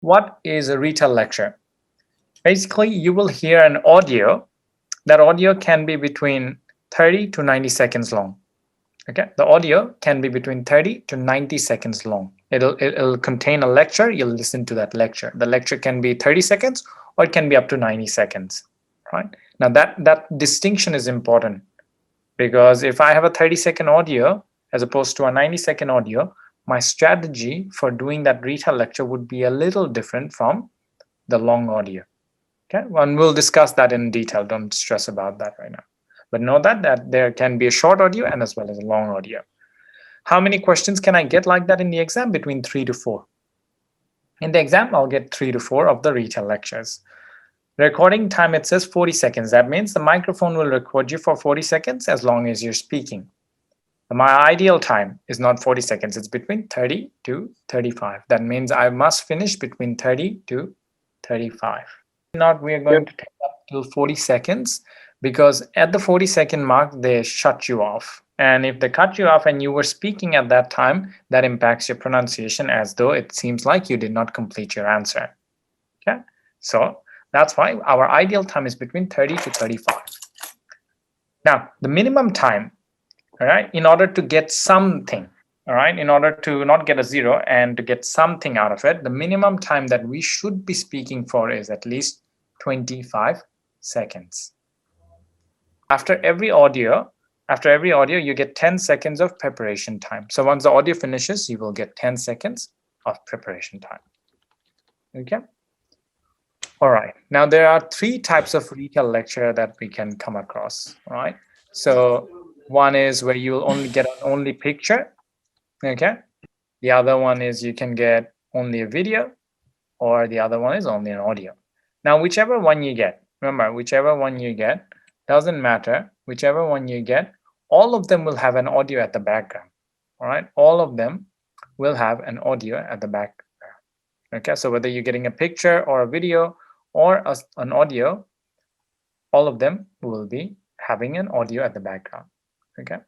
What is a Retell lecture? Basically, you will hear an audio. That audio can be between 30 to 90 seconds long. Okay, the audio can be between 30 to 90 seconds long. It'll contain a lecture. You'll listen to that lecture. The lecture can be 30 seconds or it can be up to 90 seconds. Right? Now that distinction is important, because if I have a 30-second audio as opposed to a 90-second audio, my strategy for doing that Retell lecture would be a little different from the long audio. Okay, and we'll discuss that in detail. Don't stress about that right now. But know that there can be a short audio and as well as a long audio. How many questions can I get like that in the exam? Between 3 to 4. In the exam, I'll get 3 to 4 of the Retell lectures. Recording time, it says 40 seconds. That means the microphone will record you for 40 seconds as long as you're speaking. My ideal time is not 40 seconds. It's between 30 to 35. That means I must finish between 30 to 35. Not we are going to take up till 40 seconds, because at the 40-second mark they shut you off, and if they cut you off and you were speaking at that time, that impacts your pronunciation, as though it seems like you did not complete your answer. Okay, so that's why our ideal time is between 30 to 35. Now the minimum time, all right, in order to get something, all right, in order to not get a 0 and to get something out of it, the minimum time that we should be speaking for is at least 25 seconds. After every audio, you get 10 seconds of preparation time. So once the audio finishes, you will get 10 seconds of preparation time. Okay. All right. Now there are 3 types of Retell lecture that we can come across. All right. So one is where you will only get an picture. Okay. The other one is you can get only a video, or the other one is only an audio. Now, whichever one you get, remember, whichever one you get, doesn't matter. Whichever one you get, all of them will have an audio at the background. All right. All of them will have an audio at the background. Okay. So whether you're getting a picture or a video or an audio, all of them will be having an audio at the background. Okay.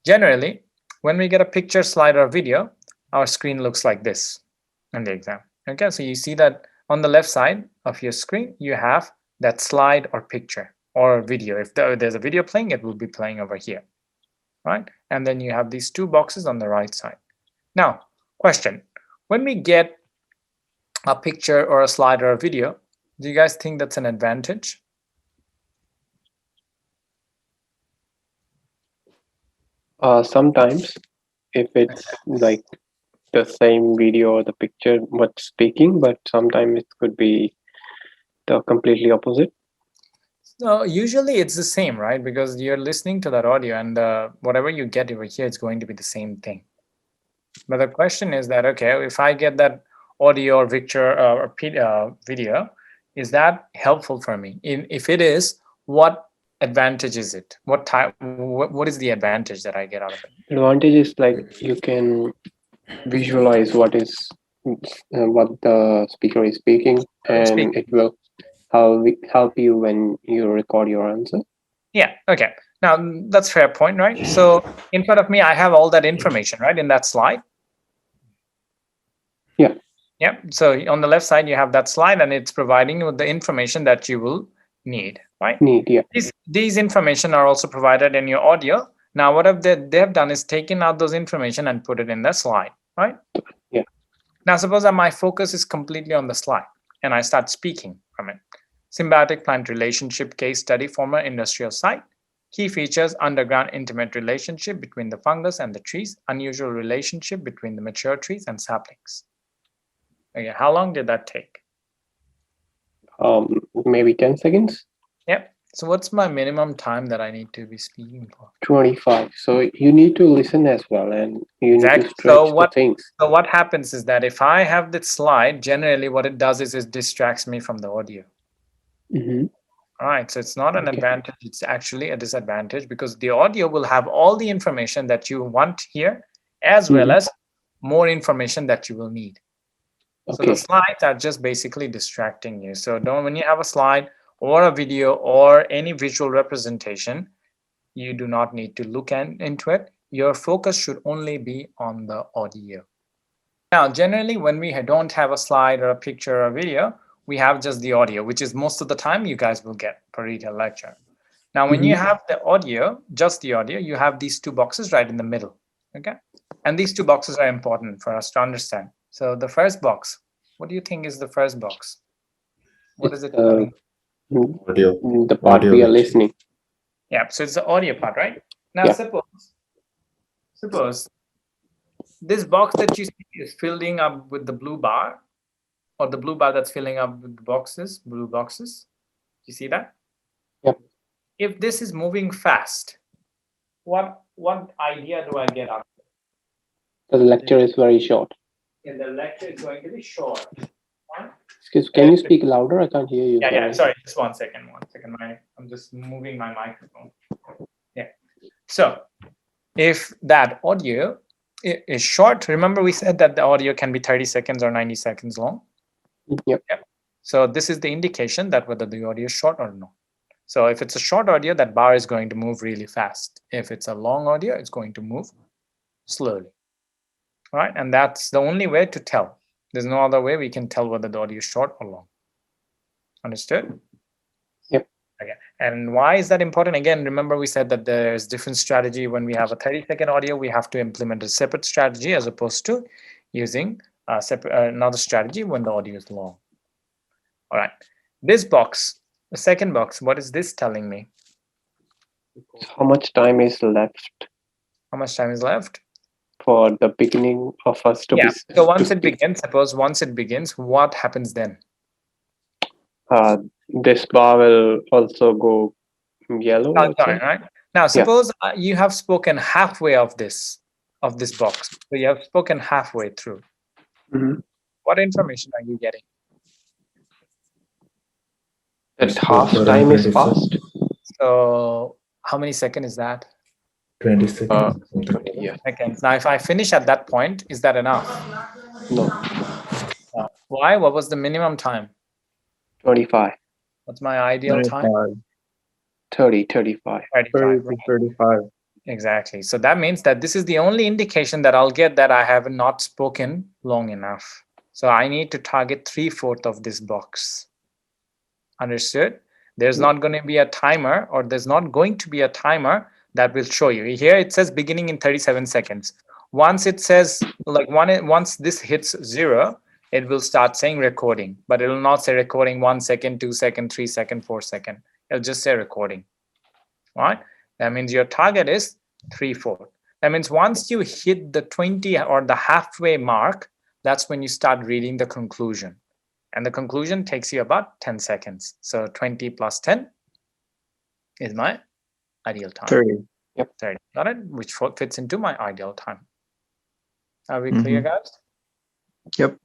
Generally, when we get a picture, slide, or video, our screen looks like this in the exam. Okay, so you see that on the left side of your screen, you have that slide or picture or video. If there's a video playing, it will be playing over here, right? And then you have these 2 boxes on the right side. Now, question, when we get a picture or a slide or a video, do you guys think that's an advantage? Sometimes, if it's like the same video or the picture what's speaking, but sometimes it could be the completely opposite. So usually it's the same, right? Because you're listening to that audio, and whatever you get over here, it's going to be the same thing. But the question is that, okay, if I get that audio or picture or video, is that helpful for me? If it is, what advantage is it? What is the advantage that I get out of it? Advantage is like you can visualize what the speaker is speaking, and it will help you when you record your answer. Yeah. Okay. Now that's fair point, right? So in front of me, I have all that information, right, in that slide. Yeah. Yeah. So on the left side, you have that slide, and it's providing you with the information that you will need, right? Yeah. These information are also provided in your audio. Now, what they have done is taken out those information and put it in the slide, right? Yeah. Now, suppose that my focus is completely on the slide, and I start speaking from it. Symbiotic plant relationship case study, former industrial site. Key features: underground intimate relationship between the fungus and the trees. Unusual relationship between the mature trees and saplings. Okay, how long did that take? Maybe 10 seconds. Yep. So what's my minimum time that I need to be speaking for? 25. So you need to listen as well, and you need to stretch the things. So what happens is that if I have this slide, generally what it does is it distracts me from the audio. All right. So it's not an advantage. It's actually a disadvantage, because the audio will have all the information that you want here, as well as more information that you will need. So the slides are just basically distracting you. So when you have a slide or a video or any visual representation, you do not need to look into it. Your focus should only be on the audio. Now, generally, when we don't have a slide or a picture or a video, we have just the audio, which is most of the time you guys will get per Retell Lecture. Now, when you have the audio, just the audio, you have these two boxes right in the middle, okay? And these two boxes are important for us to understand. So the first box, what do you think is the first box? What is it telling? Audio. The part we are listening. Yeah, so it's the audio part, right? Now, suppose this box that you see is filling up with the blue bar, or the blue bar that's filling up with the boxes, blue boxes. You see that? Yep. If this is moving fast, what idea do I get out of it? The lecture is very short. And the lecture is going to be short. Excuse, can you speak louder? I can't hear you. Yeah, sorry, just one second. I'm just moving my microphone. Yeah. So if that audio is short, remember we said that the audio can be 30 seconds or 90 seconds long. Yep. So this is the indication that whether the audio is short or no. So if it's a short audio, that bar is going to move really fast. If it's a long audio, it's going to move slowly. All right, and that's the only way to tell. There's no other way we can tell whether the audio is short or long. Understood? Yep. Okay. And why is that important? Again, remember we said that there's different strategy. When we have a 30-second audio, we have to implement a separate strategy as opposed to using another strategy when the audio is long. All right. This box, the second box, what is this telling me? How much time is left? How much time is left? For the beginning of us to be. So once it begins, suppose once it begins, what happens then? This bar will also go yellow. Right? Now, suppose you have spoken halfway of this box. So you have spoken halfway through. What information are you getting? That half time is passed. So how many seconds is that? 20 seconds. Seconds. Now, if I finish at that point, is that enough? No. Why? What was the minimum time? 25. What's my ideal 25. time? 30, 35. 35. Exactly. So that means that this is the only indication that I'll get that I have not spoken long enough. So I need to target 3/4 of this box. Understood? There's not going to be a timer, or there's not going to be a timer that will show you. Here it says beginning in 37 seconds. Once it says, like once this hits 0, it will start saying recording, but it will not say recording 1 second, 2 second, 3 second, 4 second. It'll just say recording. All right? That means your target is 3/4. That means once you hit the 20 or the halfway mark, that's when you start reading the conclusion. And the conclusion takes you about 10 seconds. So 20 plus 10 is my ideal time. 30. Yep. 30. Got it? Which fits into my ideal time. Are we clear, guys? Yep.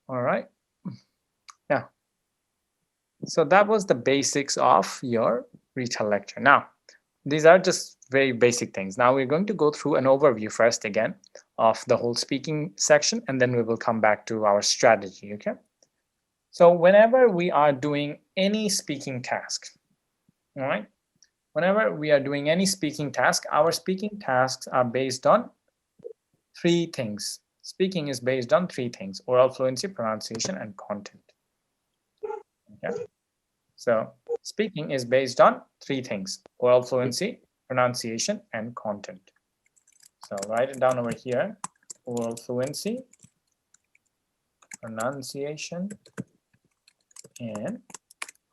All right. Yeah. So that was the basics of your Retell Lecture. Now, these are just very basic things. Now we're going to go through an overview first again of the whole speaking section, and then we will come back to our strategy, okay? So whenever we are doing any speaking task, all right? Whenever we are doing any speaking task, our speaking tasks are based on 3 things. Speaking is based on 3 things: oral fluency, pronunciation, and content. Okay? So speaking is based on 3 things: oral fluency, pronunciation, and content. So write it down over here: oral fluency, pronunciation, and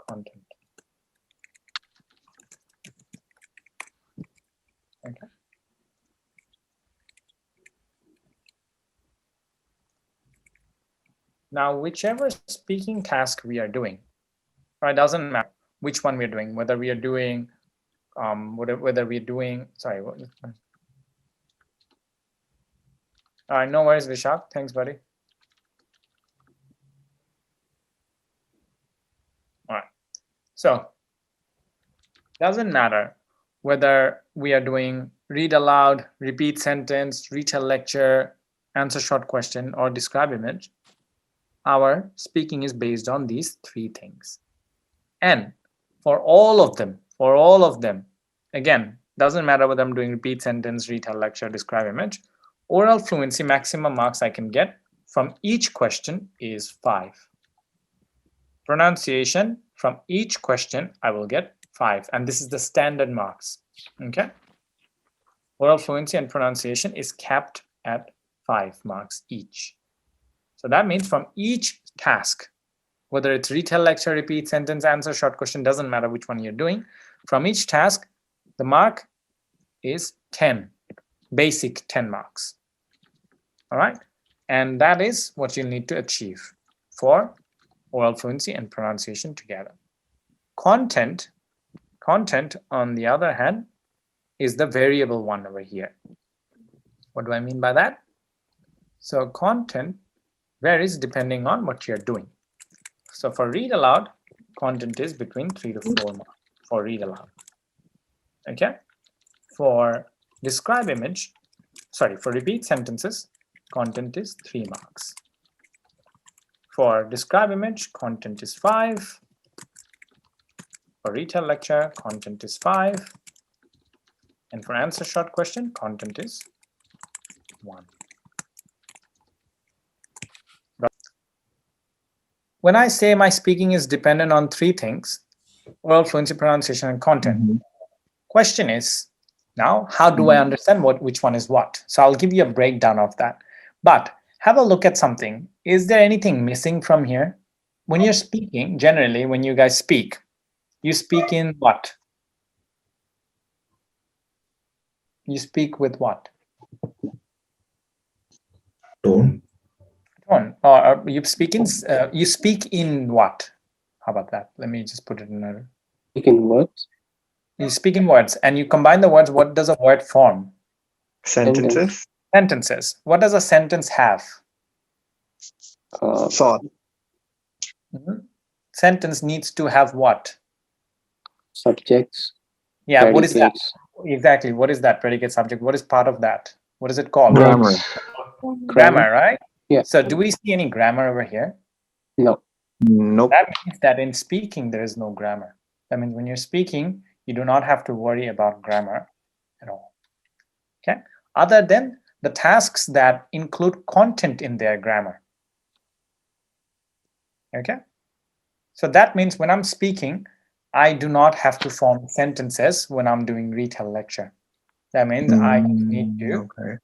content. Okay. Now, whichever speaking task we are doing, right, doesn't matter which one we're doing, whether we are doing, whether we're doing, sorry, what? All right, no worries, Vishak. Thanks, buddy. All right. So, doesn't matter whether we are doing read aloud, repeat sentence, retell lecture, answer short question, or describe image. Our speaking is based on these 3 things. And for all of them, again, doesn't matter whether I'm doing repeat sentence, retell lecture, describe image, Oral fluency maximum marks I can get from each question is 5. Pronunciation, from each question I will get 5, and this is the standard marks. Okay. Oral fluency and pronunciation is capped at 5 marks each. So that means from each task, whether it's retell, lecture, repeat, sentence, answer, short question, doesn't matter which one you're doing. From each task, the mark is 10, basic 10 marks. All right. And that is what you'll need to achieve for oral fluency and pronunciation together. Content, on the other hand, is the variable one over here. What do I mean by that? So content varies depending on what you're doing. So for read aloud, content is between 3 to 4 marks for read aloud. Okay. For describe image, sorry, for repeat sentences, content is 3 marks. For describe image, content is 5. For retell lecture, content is 5. And for answer short question, content is 1. When I say my speaking is dependent on 3 things, oral fluency, pronunciation, and content, question is, now, how do I understand which one is what? So I'll give you a breakdown of that. But have a look at something. Is there anything missing from here? When you're speaking, generally, when you guys speak, you speak in what? You speak with what? Tone. Tone. Or you speak in what? How about that? Let me just put it in a... Speak in words. You speak in words, and you combine the words. What does a word form? Sentences. Sentences. What does a sentence have? Thought. Sentence needs to have what? Subjects. Yeah, what is that? predicates, Exactly. What is that? Predicate, subject. What is part of that? What is it called? Grammar. Grammar, right? Yeah. So do we see any grammar over here? No. Nope. That means that in speaking, there is no grammar. That means when you're speaking, you do not have to worry about grammar at all. Okay. Other than the tasks that include content in their grammar. Okay. So that means when I'm speaking, I do not have to form sentences when I'm doing retell lecture. That means I need to. Okay.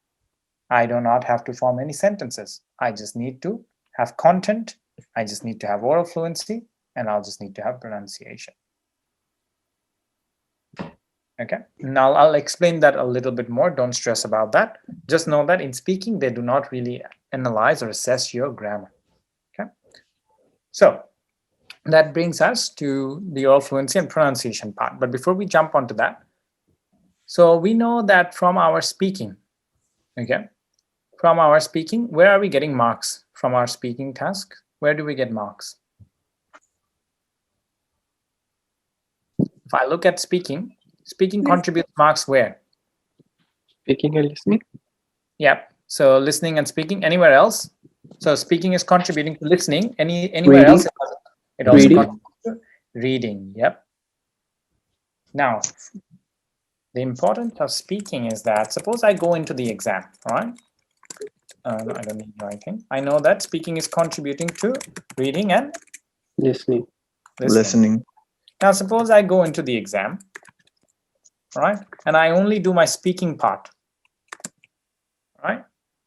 I do not have to form any sentences. I just need to have content. I just need to have oral fluency, and I'll just need to have pronunciation. Okay. Now I'll explain that a little bit more. Don't stress about that. Just know that in speaking, they do not really analyze or assess your grammar. Okay. So that brings us to the oral fluency and pronunciation part. But before we jump onto that, so we know that from our speaking, okay, from our speaking, where are we getting marks from our speaking task? Where do we get marks? If I look at speaking, speaking contributes marks where? Speaking and listening. Yep. So listening and speaking. Anywhere else? So speaking is contributing to listening. Anywhere Reading. else? It also Reading. contributes to reading. Yep. Now, the importance of speaking is that suppose I go into the exam, all right? I don't need anything. I know that speaking is contributing to reading and Listening. Listening. Now, suppose I go into the exam, all right? And I only do my speaking part, all right?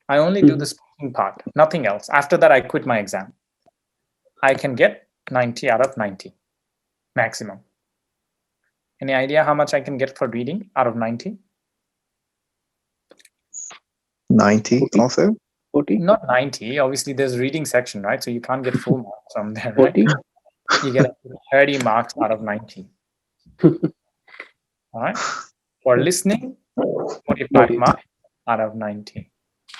I only do the speaking part, nothing else. After that, I quit my exam. I can get 90 out of 90, maximum. Any idea how much I can get for reading out of 90? 90 also? 40. Not 90. Obviously, there's reading section, right? So you can't get full marks from there, right? 40. You get 30 marks out of 90. All right. For listening, 45 marks out of 90.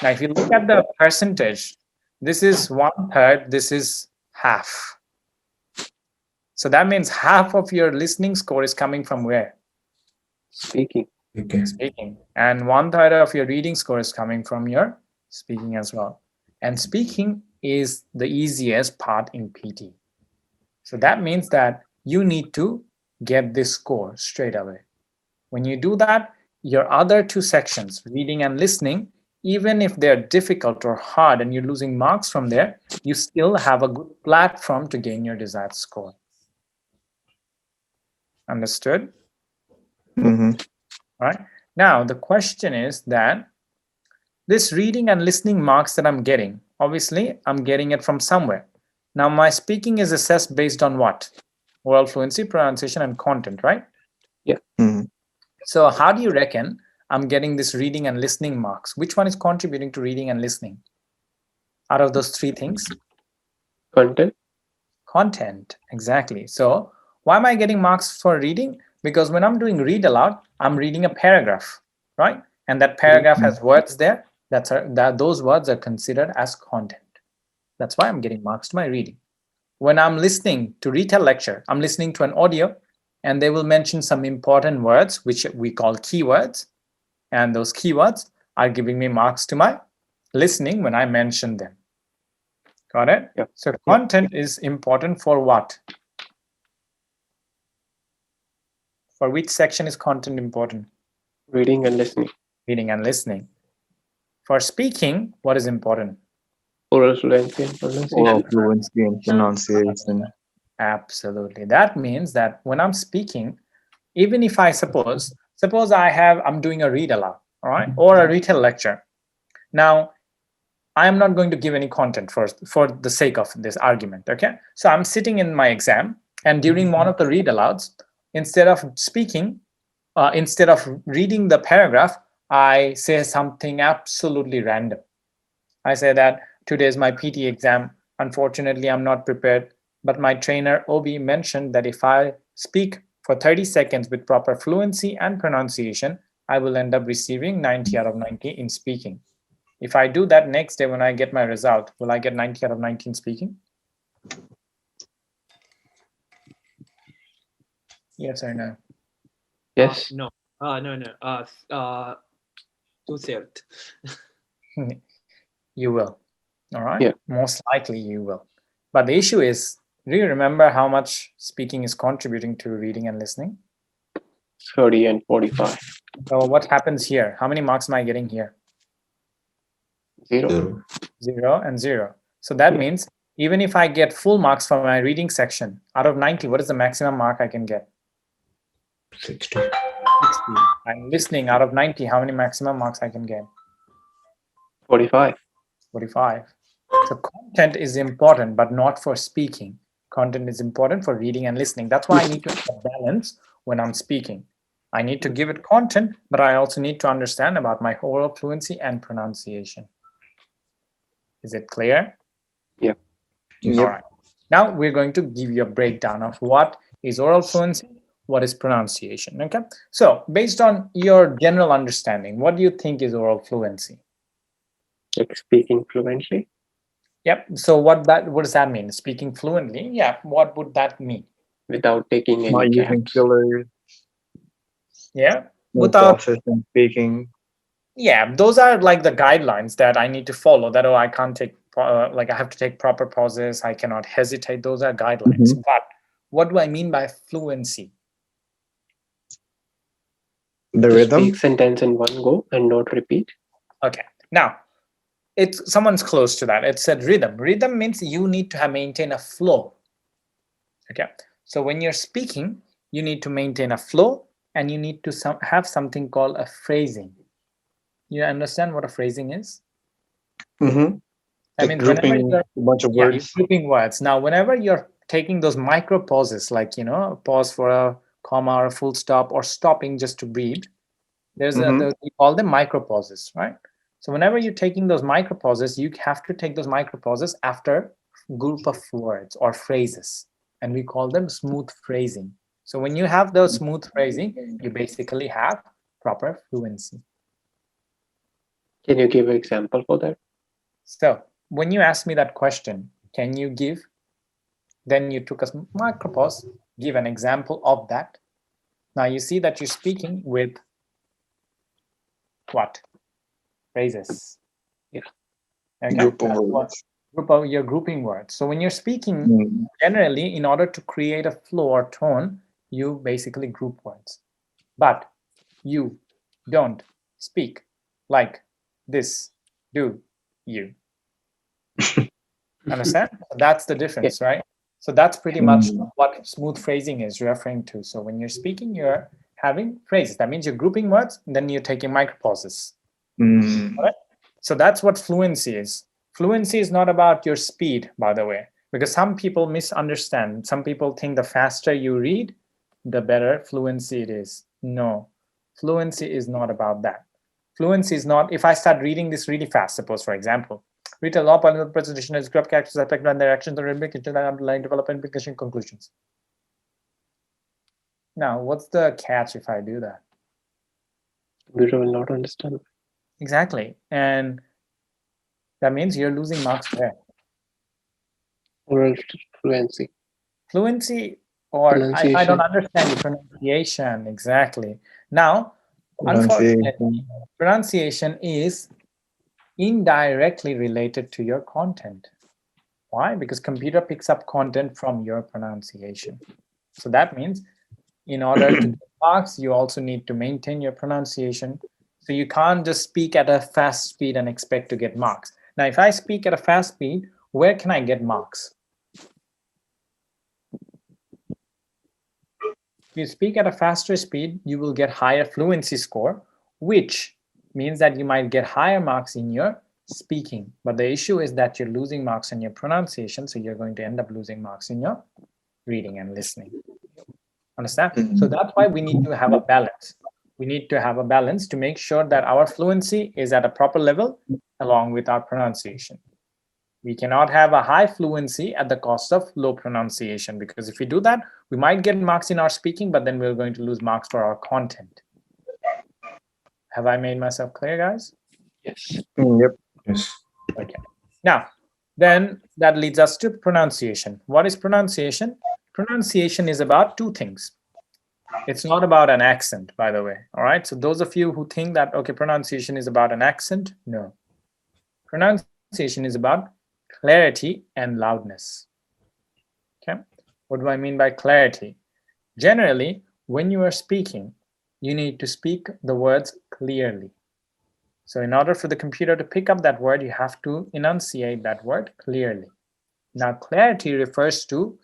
Now, if you look at the percentage, this is 1/3, this is half. So that means half of your listening score is coming from where? Speaking. Okay. Speaking. And 1/3 of your reading score is coming from your speaking as well. And speaking is the easiest part in PT. So that means that you need to get this score straight away. When you do that, your other two sections, reading and listening, even if they're difficult or hard and you're losing marks from there, you still have a good platform to gain your desired score. Understood? Mm-hmm. All right. Now, the question is that this reading and listening marks that I'm getting, obviously, I'm getting it from somewhere. Now, my speaking is assessed based on what? Oral fluency, pronunciation, and content, right? Yeah. Mm-hmm. So how do you reckon I'm getting this reading and listening marks? Which one is contributing to reading and listening out of those three things? Content. Content, exactly. So why am I getting marks for reading? Because when I'm doing read aloud, I'm reading a paragraph, right? And that paragraph has words there. Those words are considered as content. That's why I'm getting marks to my reading. When I'm listening to Retell Lecture, I'm listening to an audio, and they will mention some important words, which we call keywords. And those keywords are giving me marks to my listening when I mention them. Got it? Yeah. So content is important for what? For which section is content important? Reading and listening. Reading and listening. For speaking, what is important? Oral fluency and pronunciation. Oral fluency and pronunciation. Absolutely. That means that when I'm speaking, even if suppose I'm doing a read aloud, all right, or a Retell Lecture. Now, I am not going to give any content first for the sake of this argument, okay? So I'm sitting in my exam, and during one of the read alouds, instead of speaking, instead of reading the paragraph, I say something absolutely random. I say that today is my PT exam. Unfortunately, I'm not prepared, but my trainer OB mentioned that if I speak for 30 seconds with proper fluency and pronunciation, I will end up receiving 90 out of 90 in speaking. If I do that next day when I get my result, will I get 90 out of 90 in speaking? Yes or no? Yes. No. No. 2/3. You will. All right? Yeah. Most likely you will. But the issue is, do you remember how much speaking is contributing to reading and listening? 30 and 45. So what happens here? How many marks am I getting here? 0. 0 and 0. So that means even if I get full marks from my reading section, out of 90, what is the maximum mark I can get? 60. 60. I'm listening, out of 90, how many maximum marks I can get? 45. 45. So content is important, but not for speaking. Content is important for reading and listening. That's why I need to have a balance when I'm speaking. I need to give it content, but I also need to understand about my oral fluency and pronunciation. Is it clear? Yeah. All right. Now we're going to give you a breakdown of what is oral fluency, what is pronunciation. Okay. So based on your general understanding, what do you think is oral fluency? Like speaking fluently. Yep. So what does that mean? Speaking fluently? Yeah. What would that mean? Without taking Not any using gaps. fillers, Yeah. no Without. pauses in speaking. Yeah. Those are like the guidelines that I need to follow. That I can't take. Like I have to take proper pauses. I cannot hesitate. Those are guidelines. But what do I mean by fluency? The To rhythm. speak sentence in one go and not repeat. Okay. Now, someone's close to that. It said rhythm. Rhythm means you need to maintain a flow. Okay. So when you're speaking, you need to maintain a flow, and you need to have something called a phrasing. You understand what a phrasing is? Mm-hmm. I Like mean, grouping a bunch of words. you're grouping words. Now, whenever you're taking those micro pauses, like, a pause for a comma or a full stop, or stopping just to breathe, there's we call them micro pauses, right? So whenever you're taking those micro pauses, you have to take those micro pauses after a group of words or phrases, and we call them smooth phrasing. So when you have those smooth phrasing, you basically have proper fluency. Can you give an example for that? So when you ask me that question, can you give? Then you took a micro pause, give an example of that. Now you see that you're speaking with what? Phrases. Yeah. Okay. You're grouping words. So when you're speaking, generally, in order to create a flow or tone, you basically group words. But you don't speak like this, do, you. Understand? That's the difference, right? So that's pretty much what smooth phrasing is referring to. So when you're speaking, you're having phrases. That means you're grouping words, and then you're taking micropauses. All right? So that's what fluency is. Fluency is not about your speed, by the way, because some people misunderstand. Some people think the faster you read, the better fluency it is. No, fluency is not about that. Fluency is not, if I start reading this really fast, suppose, for example, Retell Lecture presentation is grab characters, aspect, and their actions, the underlying development, implication, conclusions. Now, what's the catch if I do that? Computer will not understand. Exactly. And that means you're losing marks there. Oral fluency. Fluency, or I don't understand the pronunciation exactly. Now, unfortunately, pronunciation is indirectly related to your content. Why? Because computer picks up content from your pronunciation. So that means in order to get marks, you also need to maintain your pronunciation. So you can't just speak at a fast speed and expect to get marks. Now, if I speak at a fast speed, where can I get marks? If you speak at a faster speed, you will get higher fluency score, which means that you might get higher marks in your speaking. But the issue is that you're losing marks in your pronunciation, so you're going to end up losing marks in your reading and listening. Understand? So that's why we need to have a balance. We need to have a balance to make sure that our fluency is at a proper level along with our pronunciation. We cannot have a high fluency at the cost of low pronunciation, because if we do that, we might get marks in our speaking, but then we're going to lose marks for our content. Have I made myself clear, guys? Yes. Yep. Yes. Okay. Now, then that leads us to pronunciation. What is pronunciation? Pronunciation is about two things. It's not about an accent, by the way. All right. So those of you who think that, okay, pronunciation is about an accent, no. Pronunciation is about clarity and loudness. Okay. What do I mean by clarity? Generally, when you are speaking, you need to speak the words clearly. So in order for the computer to pick up that word, you have to enunciate that word clearly. Now, clarity refers to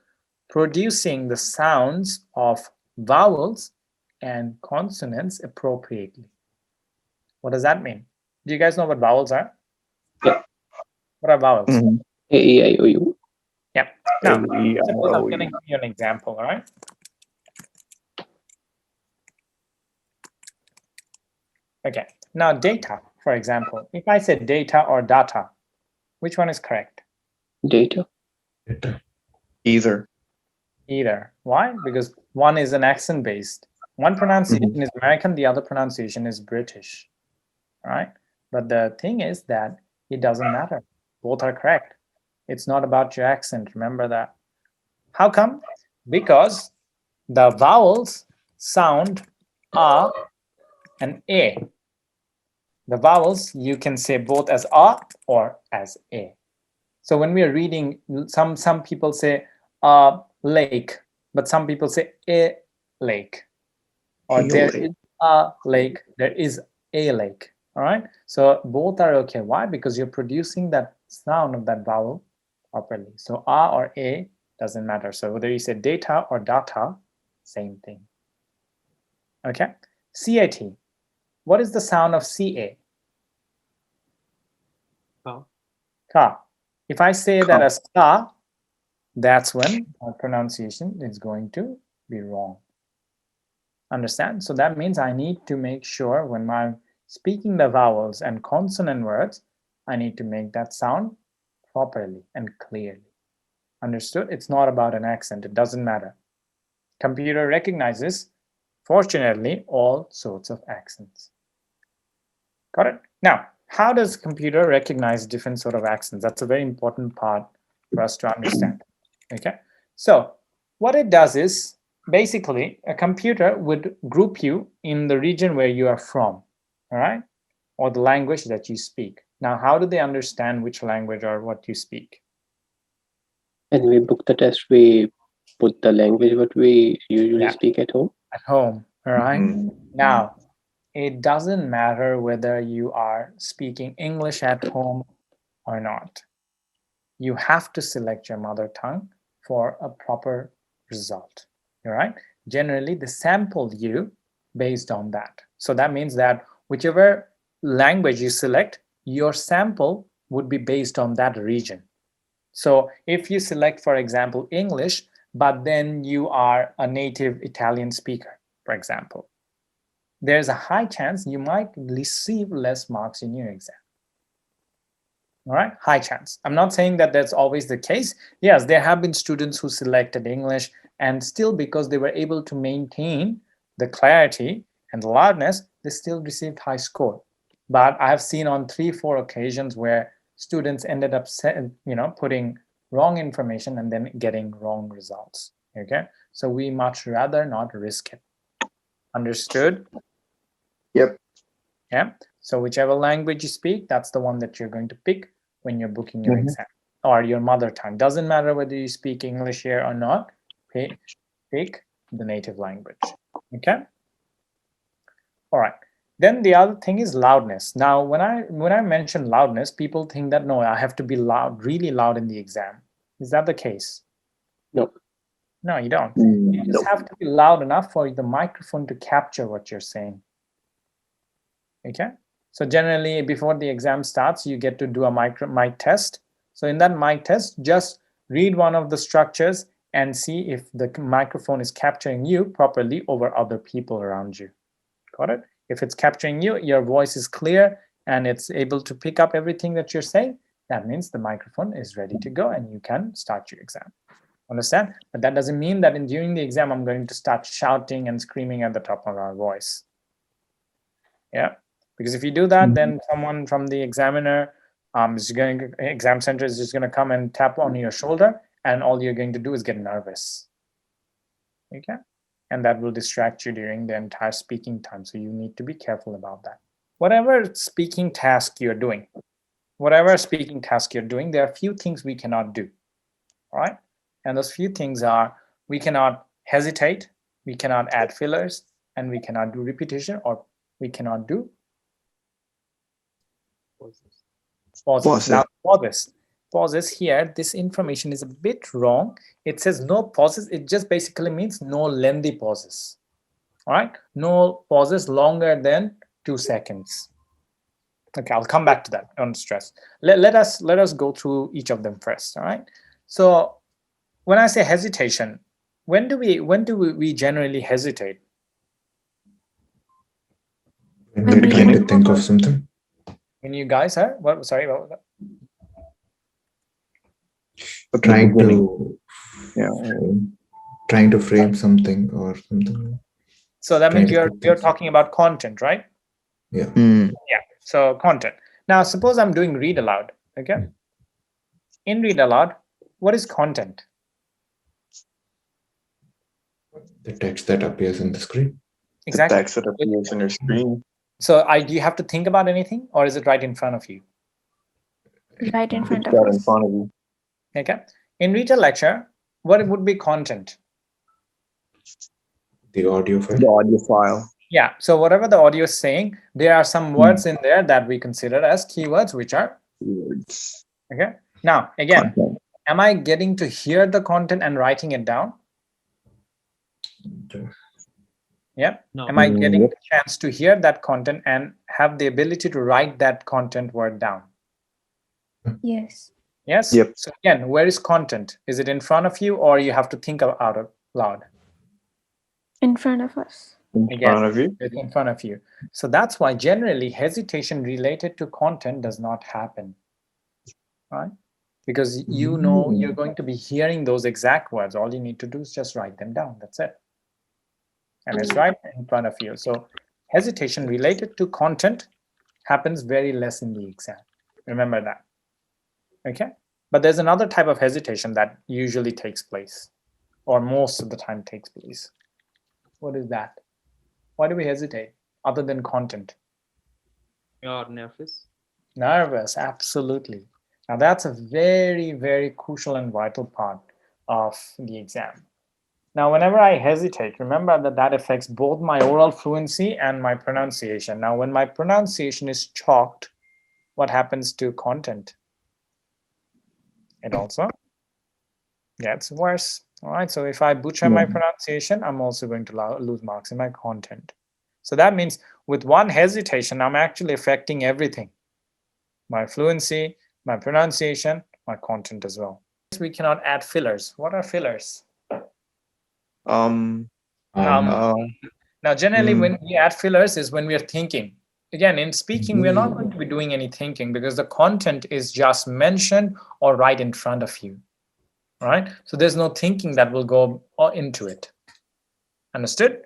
producing the sounds of vowels and consonants appropriately. What does that mean? Do you guys know what vowels are? Yeah. What are vowels? A, E, I, O, U. Yeah. Now, suppose I'm going to give you an example, all right? Okay. Now, data, for example. If I said data or data, which one is correct? Data. Either. Either. Why? Because one is an accent-based. One pronunciation is American, the other pronunciation is British. All right? But the thing is that it doesn't matter. Both are correct. It's not about your accent. Remember that. How come? Because the vowels sound A and A. The vowels, you can say both as A or as A. So when we are reading, some people say lake, but some people say a lake. Or there is a lake, there is a lake. All right. So both are okay. Why? Because you're producing that sound of that vowel properly. So A or A doesn't matter. So whether you say data or data, same thing. Okay. CAT. What is the sound of CA? Ka. If I say that as ka, that's when our pronunciation is going to be wrong. Understand? So that means I need to make sure when I'm speaking the vowels and consonant words, I need to make that sound properly and clearly. Understood? It's not about an accent. It doesn't matter. Computer recognizes, fortunately, all sorts of accents. Got it? Now, how does computer recognize different sort of accents? That's a very important part for us to understand. Okay. So what it does is, basically, a computer would group you in the region where you are from, all right? Or the language that you speak. Now, how do they understand which language or what you speak? And we book the test, we put the language what we usually speak at home. At home, all right? Now, it doesn't matter whether you are speaking English at home or not. You have to select your mother tongue for a proper result. All right? Generally, they sample you based on that. So that means that whichever language you select, your sample would be based on that region. So if you select, for example, English, but then you are a native Italian speaker, for example, there's a high chance you might receive less marks in your exam. All right, high chance. I'm not saying that that's always the case. Yes, there have been students who selected English and still, because they were able to maintain the clarity and the loudness, they still received high score. But I have seen on 3-4 occasions where students ended up putting wrong information and then getting wrong results. Okay, so we much rather not risk it. Understood? Yep. Yeah, so whichever language you speak, that's the one that you're going to pick when you're booking your exam, or your mother tongue. Doesn't matter whether you speak English here or not, pick the native language. Okay. All right. Then the other thing is loudness. Now, when I mention loudness, people think that no, I have to be loud, really loud in the exam. Is that the case? No. No, you don't. You just have to be loud enough for the microphone to capture what you're saying. Okay. So generally, before the exam starts, you get to do a mic test. So in that mic test, just read one of the structures and see if the microphone is capturing you properly over other people around you. Got it? If it's capturing you, your voice is clear and it's able to pick up everything that you're saying, that means the microphone is ready to go and you can start your exam. Understand? But that doesn't mean that during the exam, I'm going to start shouting and screaming at the top of our voice. Yeah. Because if you do that, then someone from the examiner exam center is just going to come and tap on your shoulder, and all you're going to do is get nervous. Okay, and that will distract you during the entire speaking time. So you need to be careful about that. Whatever speaking task you're doing, there are a few things we cannot do. All right, and those few things are: we cannot hesitate, we cannot add fillers, and we cannot do repetition, or we cannot do pauses. Now, pauses here, this information is a bit wrong. It says no pauses. It just basically means no lengthy pauses. All right, no pauses longer than 2 seconds. Okay, I'll come back to that. Don't stress. Let us go through each of them first. All right. So when I say hesitation, when do we generally hesitate? When we're trying to think of something. When you guys are what? Sorry, what was that? Trying to frame something or something. So that means you're talking about content, right? Yeah. Yeah. So content. Now, suppose I'm doing read aloud. Okay. In read aloud, what is content? The text that appears on the screen. Exactly. The text that appears on your screen. So do you have to think about anything, or is it right in front of you? Right in front of Right in us. front of you. Okay. In Retell Lecture, what would be content? The audio file. The audio file. Yeah. So whatever the audio is saying, there are some words in there that we consider as keywords, which are Words. okay. Now, again, Content. am I getting to hear the content and writing it down? Yeah. No. Am I getting the chance to hear that content and have the ability to write that content word down? Yes. Yes. Yep. So again, where is content? Is it in front of you, or you have to think out loud? In front of us. In Again, front of you. it's in front of you. So that's why generally hesitation related to content does not happen, right? Because you know you're going to be hearing those exact words. All you need to do is just write them down. That's it. And it's right in front of you. So hesitation related to content happens very less in the exam. Remember that. Okay. But there's another type of hesitation that usually takes place, or most of the time takes place. What is that? Why do we hesitate other than content? You're nervous. Nervous, absolutely. Now that's a very, very crucial and vital part of the exam. Now, whenever I hesitate, remember that that affects both my oral fluency and my pronunciation. Now, when my pronunciation is chalked, what happens to content? It also gets worse. All right, so if I butcher my pronunciation, I'm also going to lose marks in my content. So that means with one hesitation, I'm actually affecting everything. My fluency, my pronunciation, my content as well. We cannot add fillers. What are fillers? Now, generally, when we add fillers is when we are thinking. Again, in speaking, we are not going to be doing any thinking because the content is just mentioned or right in front of you. Right? So there's no thinking that will go into it. Understood?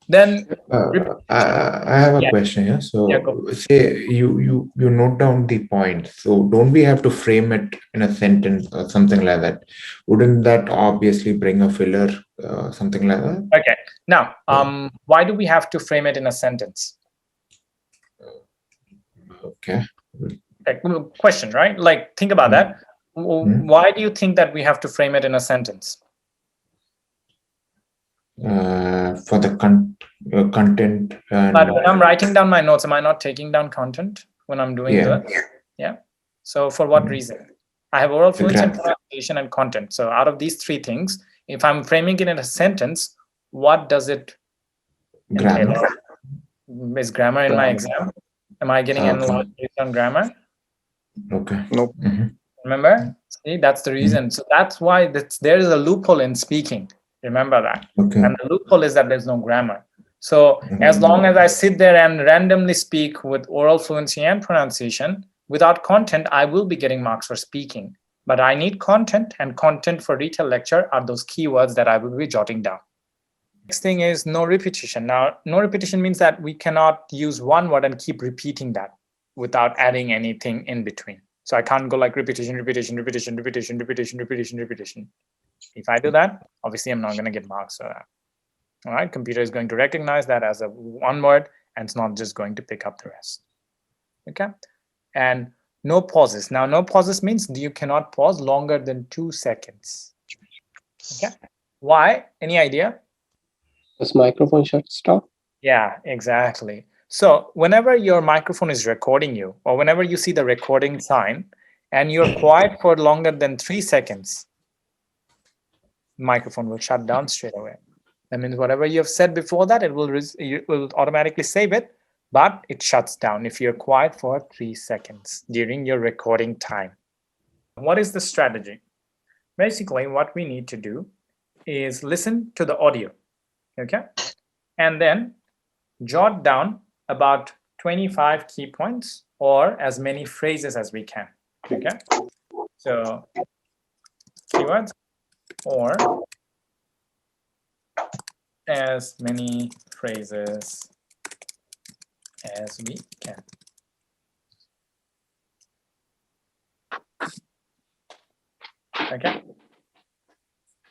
Then I have a question here. So say you note down the point. So don't we have to frame it in a sentence or something like that? Wouldn't that obviously bring a filler, something like that? Okay. Now, why do we have to frame it in a sentence? Okay. Question, right? Like, think about that. Why do you think that we have to frame it in a sentence? For the content. But when I'm writing down my notes, am I not taking down content when I'm doing that? Yeah. So for what reason? I have oral fluency, and pronunciation, and content. So out of these three things, if I'm framing it in a sentence, what does it entail? Is grammar in my exam? Am I getting analyzed based on grammar? Okay. Nope. Remember? See, that's the reason. So that's why there is a loophole in speaking. Remember that. Okay. And the loophole is that there's no grammar. So as long as I sit there and randomly speak with oral fluency and pronunciation, without content, I will be getting marks for speaking. But I need content, and content for Retell Lecture are those keywords that I will be jotting down. Next thing is no repetition. Now, no repetition means that we cannot use one word and keep repeating that without adding anything in between. So I can't go like repetition, repetition, repetition, repetition, repetition, repetition, repetition. If I do that, obviously I'm not going to get marks for that. All right, computer is going to recognize that as a one word, and it's not just going to pick up the rest. Okay, and no pauses. Now, no pauses means you cannot pause longer than 2 seconds. Okay, why? Any idea? Does microphone shut stop? Yeah, exactly. So whenever your microphone is recording you, or whenever you see the recording sign, and you're quiet for longer than 3 seconds, microphone will shut down straight away. That means whatever you have said before that, it will automatically save it, but it shuts down if you're quiet for 3 seconds during your recording time. What is the strategy? Basically, what we need to do is listen to the audio, okay? And then jot down about 25 key points or as many phrases as we can, okay? So keywords or as many phrases as we can. Okay.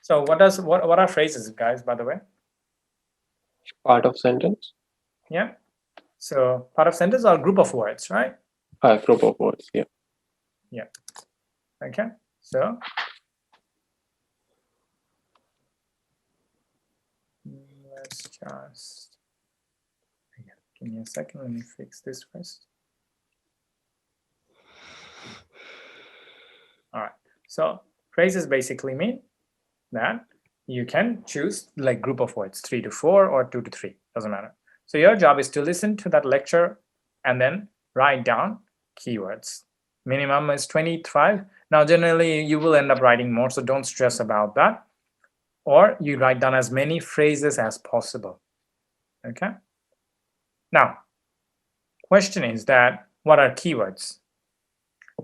So what are phrases, guys, by the way? Part of sentence? Yeah. So part of sentence or group of words, right? Group of words, yeah. Yeah. Okay. So let's just give me a second. Let me fix this first. All right. So phrases basically mean that you can choose like group of words, 3 to 4 or 2 to 3, doesn't matter. So your job is to listen to that lecture and then write down keywords. Minimum is 25. Now, generally, you will end up writing more, so don't stress about that. Or you write down as many phrases as possible. Okay. Now, question is that what are keywords?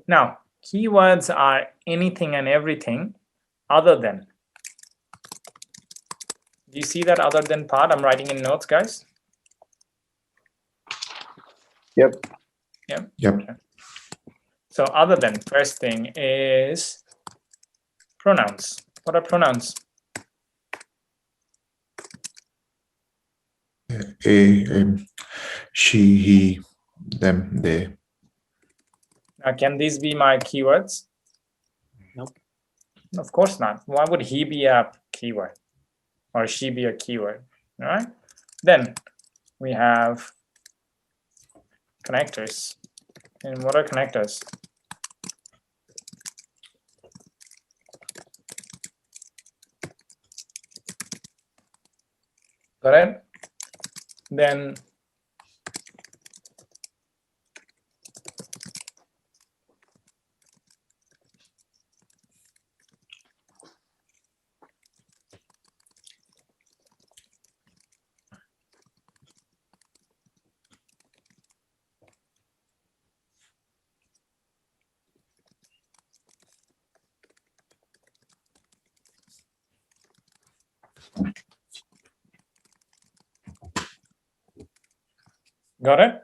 Now, keywords are anything and everything other than. Do you see that other than part? I'm writing in notes, guys. Yep. Yep. Yep. Okay. So other than, first thing is pronouns. What are pronouns? She, he, them, they. Now, can these be my keywords? No. Of course not. Why would he be a keyword? or she be a keyword. All right. Then we have connectors. And what are connectors? Got it? Then got it?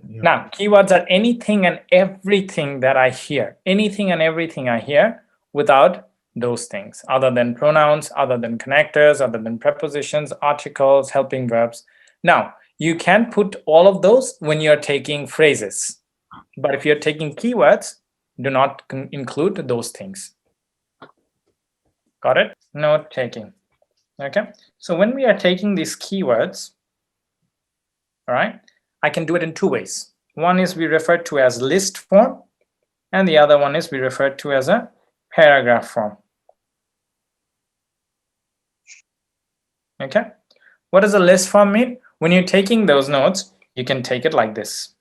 Now, keywords are anything and everything that I hear. Anything and everything I hear without those things, other than pronouns, other than connectors, other than prepositions, articles, helping verbs. Now, you can put all of those when you're taking phrases. But if you're taking keywords, do not include those things. Got it? Note taking. Okay. So when we are taking these keywords, all right, I can do it in two ways. One is we refer to as list form, and the other one is we refer to as a paragraph form. Okay. What does a list form mean? When you're taking those notes, you can take it like this.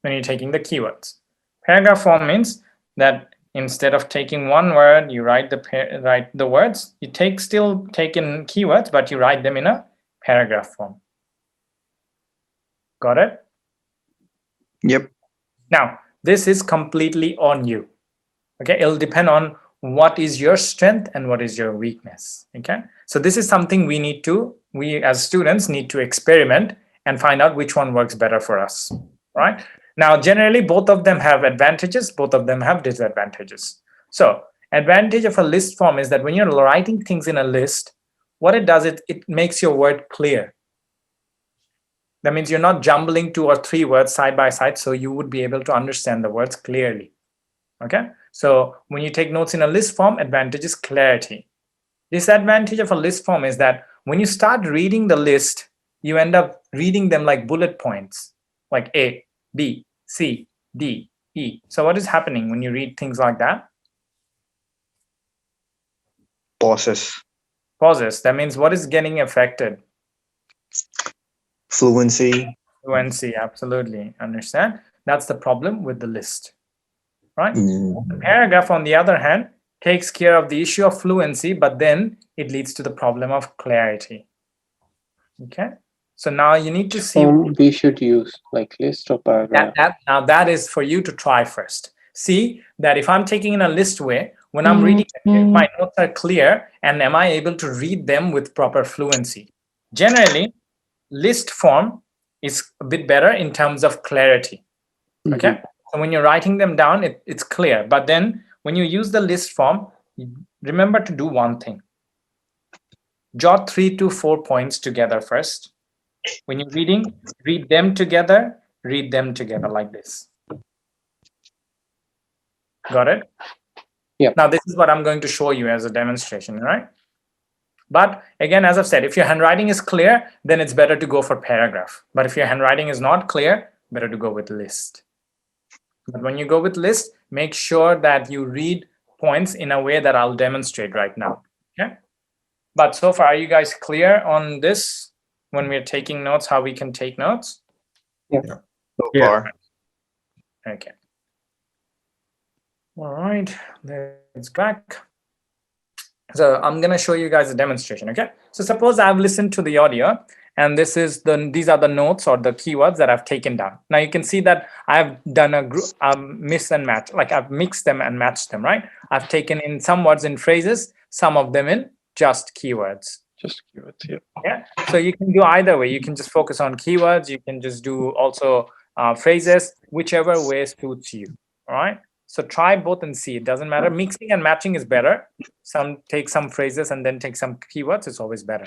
When you're taking the keywords. Paragraph form means that instead of taking one word, you write the words. You still take in keywords, but you write them in a paragraph form. Got it? Yep. Now, this is completely on you. Okay, it'll depend on what is your strength and what is your weakness. Okay, so this is something we as students need to experiment and find out which one works better for us. Right? Now, generally, both of them have advantages, both of them have disadvantages. So, advantage of a list form is that when you're writing things in a list, what it does is it makes your word clear. That means you're not jumbling 2 or 3 words side by side, so you would be able to understand the words clearly. Okay, so when you take notes in a list form, advantage is clarity. Disadvantage of a list form is that when you start reading the list, you end up reading them like bullet points, like A, B, C, D, E. So what is happening when you read things like that? Pauses. Pauses. That means what is getting affected? Fluency. Fluency, absolutely. Understand? That's the problem with the list, right? The paragraph, on the other hand, takes care of the issue of fluency, but then it leads to the problem of clarity. Okay? So now you need to see we should use like list or paragraph. Now that is for you to try first. See that if I'm taking in a list way, when I'm reading, if my notes are clear, and am I able to read them with proper fluency? Generally, list form is a bit better in terms of clarity. Okay, so when you're writing them down, it's clear. But then when you use the list form, remember to do one thing. Jot 3 to 4 points together first. When you're reading, read them together like this. Got it? Yeah. Now this is what I'm going to show you as a demonstration, right? But again, as I've said, if your handwriting is clear, then it's better to go for paragraph. But if your handwriting is not clear, better to go with list. But when you go with list, make sure that you read points in a way that I'll demonstrate right now. Okay? But so far, are you guys clear on this when we're taking notes, how we can take notes? Yeah. So far. Okay. All right, let's go back. So I'm going to show you guys a demonstration. Okay. So suppose I've listened to the audio, and these are the notes or the keywords that I've taken down. Now you can see that I've done a group mix and match, like I've mixed them and matched them, right? I've taken in some words in phrases, some of them in just keywords. Just keywords, yeah. Yeah. So you can do either way. You can just focus on keywords. You can just do also phrases, whichever way suits you. All right. So try both and see. It doesn't matter. Mixing and matching is better. Take some phrases and then take some keywords. It's always better.